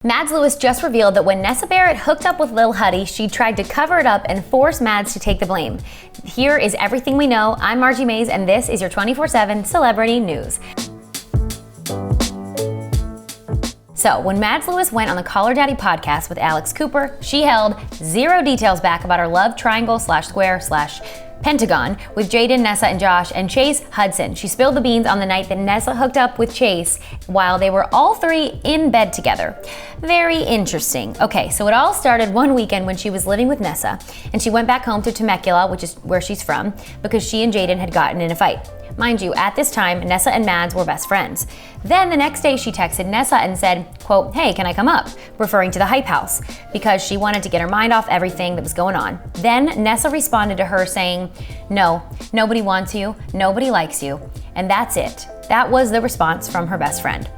Mads Lewis just revealed that when Nessa Barrett hooked up with Lil Huddy, she tried to cover it up and force Mads to take the blame. Here is everything we know. I'm Margie Mays, and this is your 24/7 celebrity news. So, when Mads Lewis went on the Call Her Daddy podcast with Alex Cooper, she held zero details back about her love triangle / square / pentagon with Jaden, Nessa, and Josh, and Chase Hudson. She spilled the beans on the night that Nessa hooked up with Chase while they were all three in bed together. Very interesting. Okay, so it all started one weekend when she was living with Nessa, and she went back home to Temecula, which is where she's from, because she and Jaden had gotten in a fight. Mind you, at this time, Nessa and Mads were best friends. Then the next day she texted Nessa and said, quote, "Hey, can I come up?" referring to the hype house, because she wanted to get her mind off everything that was going on. Then Nessa responded to her saying, "No, nobody wants you, nobody likes you." And that's it. That was the response from her best friend.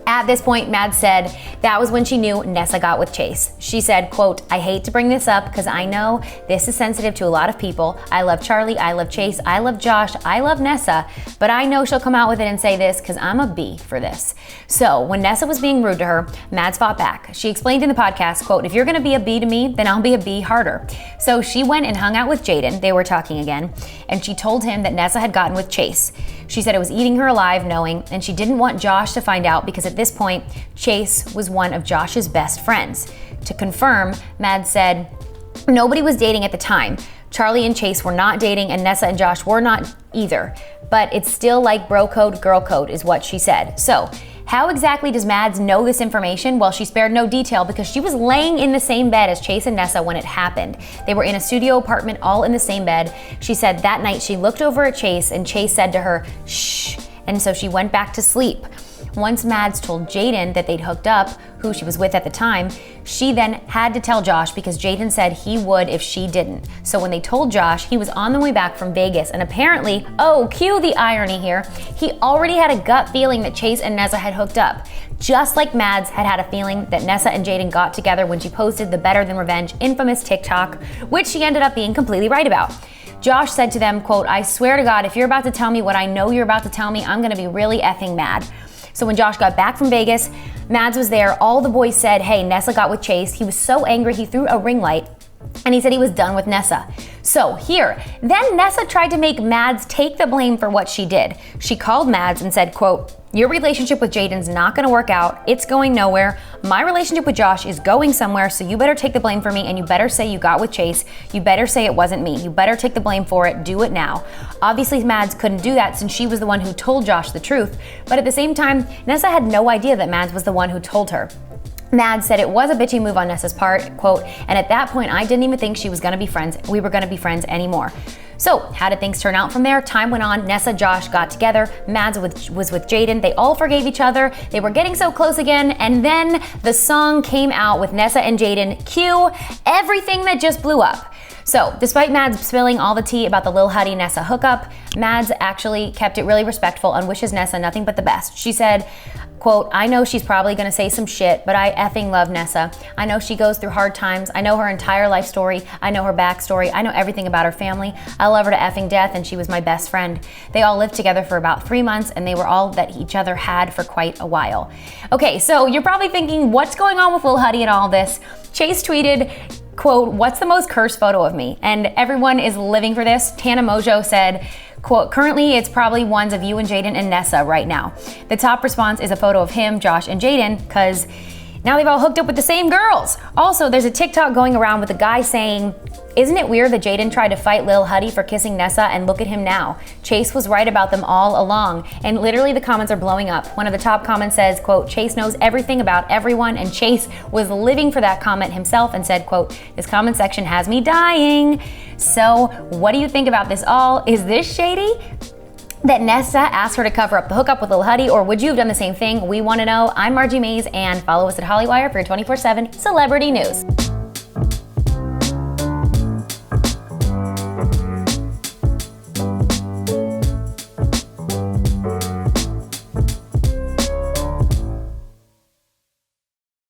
At this point, Mads said that was when she knew Nessa got with Chase. She said, quote, "I hate to bring this up because I know this is sensitive to a lot of people. I love Charlie, I love Chase, I love Josh, I love Nessa, but I know she'll come out with it and say this because I'm a B for this." So when Nessa was being rude to her, Mads fought back. She explained in the podcast, quote, "If you're gonna be a B to me, then I'll be a B harder." So she went and hung out with Jaden, they were talking again, and she told him that Nessa had gotten with Chase. She said it was eating her alive knowing, and she didn't want Josh to find out because at this point, Chase was one of Josh's best friends. To confirm, Mads said, "Nobody was dating at the time. Charlie and Chase were not dating, and Nessa and Josh were not either. But it's still like bro code, girl code," is what she said. So, how exactly does Mads know this information? Well, she spared no detail because she was laying in the same bed as Chase and Nessa when it happened. They were in a studio apartment all in the same bed. She said that night she looked over at Chase and Chase said to her, "Shh," and so she went back to sleep. Once Mads told Jaden that they'd hooked up, who she was with at the time, she then had to tell Josh because Jaden said he would if she didn't. So when they told Josh, he was on the way back from Vegas, and apparently, oh, cue the irony here, he already had a gut feeling that Chase and Nessa had hooked up. Just like Mads had a feeling that Nessa and Jaden got together when she posted the Better Than Revenge infamous TikTok, which she ended up being completely right about. Josh said to them, quote, "I swear to God, if you're about to tell me what I know you're about to tell me, I'm gonna be really effing mad." So when Josh got back from Vegas, Mads was there. All the boys said, "Hey, Nessa got with Chase." He was so angry he threw a ring light and he said he was done with Nessa. So then Nessa tried to make Mads take the blame for what she did. She called Mads and said, quote, "Your relationship with Jaden's not gonna work out. It's going nowhere. My relationship with Josh is going somewhere, so you better take the blame for me and you better say you got with Chase. You better say it wasn't me. You better take the blame for it. Do it now." Obviously, Mads couldn't do that since she was the one who told Josh the truth, but at the same time, Nessa had no idea that Mads was the one who told her. Mads said it was a bitchy move on Nessa's part, quote, "And at that point, I didn't even think we were gonna be friends anymore." So, how did things turn out from there? Time went on, Nessa and Josh got together, Mads was with Jaden, they all forgave each other, they were getting so close again, and then the song came out with Nessa and Jaden, cue everything that just blew up. So, despite Mads spilling all the tea about the Lil Huddy Nessa hookup, Mads actually kept it really respectful and wishes Nessa nothing but the best. She said, quote, "I know she's probably gonna say some shit, but I effing love Nessa. I know she goes through hard times. I know her entire life story. I know her backstory. I know everything about her family. I love her to effing death, and she was my best friend." They all lived together for about 3 months, and they were all that each other had for quite a while. Okay, so you're probably thinking, what's going on with Lil Huddy and all this? Chase tweeted, quote, "What's the most cursed photo of me?" And everyone is living for this. Tana Mojo said, quote, "Currently, it's probably ones of you and Jaden and Nessa right now." The top response is a photo of him, Josh, and Jaden, because now they've all hooked up with the same girls. Also, there's a TikTok going around with a guy saying, "Isn't it weird that Jaden tried to fight Lil Huddy for kissing Nessa, and look at him now? Chase was right about them all along." And literally the comments are blowing up. One of the top comments says, quote, "Chase knows everything about everyone," and Chase was living for that comment himself and said, quote, "This comment section has me dying." So what do you think about this all? Is this shady that Nessa asked her to cover up the hookup with Lil Huddy, or would you have done the same thing? We want to know. I'm Margie Mays, and follow us at Hollywire for your 24/7 celebrity news.